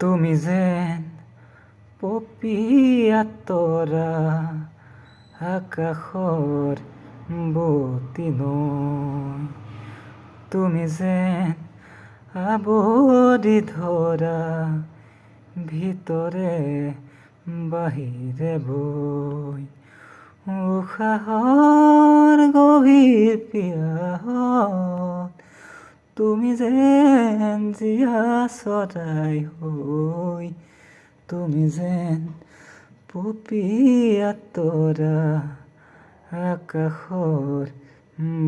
তুমি যেন পপীয়া তৰা আকাশৰ বতি নৈ, তুমি যেন আৱৰি ধৰা ভিতৰে বাহিৰে বৈ, উশাহৰ গভীৰ পিয়াহত তুমি যেন জীয়া চৰাই হৈ, তুমি যেন পপীয়া তৰা আকাশৰ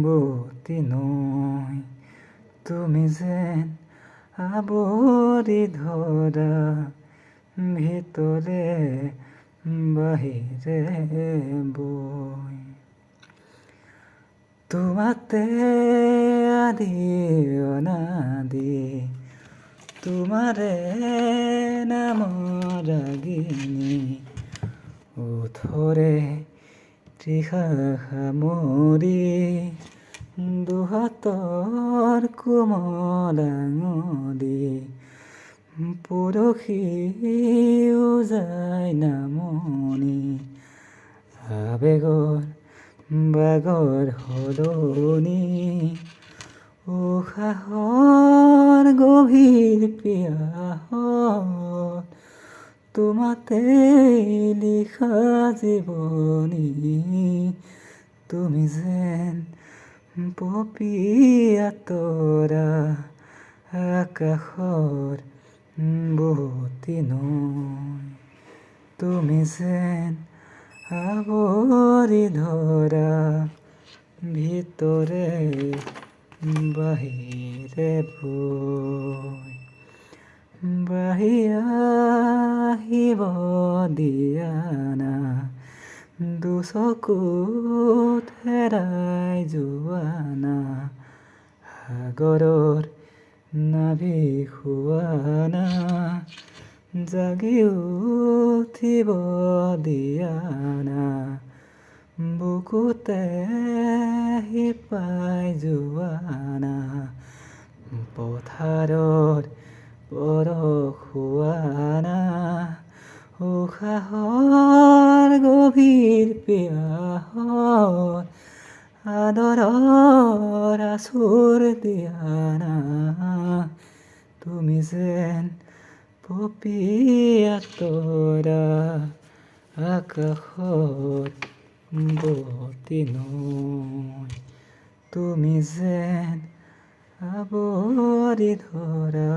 বতি নৈ, তুমি যেন আৱৰি ধৰা ভিতৰে বাহিৰে বৈ। তোমাতে আদি অনাদি, তোমাৰে নামৰ ৰাগিনী, ওঠৰে তৃষা সামৰি, দুহাতৰ কোমল আঙুলি, পৰশি উজাই নামনি, আবেগৰ বাগৰ সলনি, উশাহৰ গভীৰ পিয়াহত তোমাতে লিখা জীৱনী, তুমি যেন পপীয়া তৰা আকাশৰ বতি নৈ, তুমি যেন আৱৰি ধৰা ভিতৰে বাহিৰে বৈ। বাহি আহিব দিয়া না দুচকুত হেৰাই যোৱা না, সাগৰৰ নাভি খোৱা না, জাগি উঠিব দিয়া না, বুকুতে শিপাই যোৱা না, পথাৰৰ পৰশুৱা না, উশাহৰ গভীৰ পিয়াহত আদৰৰ আঁচোৰ দিয়া না, তুমি যেন পপীয়া তৰা আকাশৰ বতি নৈ, তুমি যেন আৱৰি ধৰা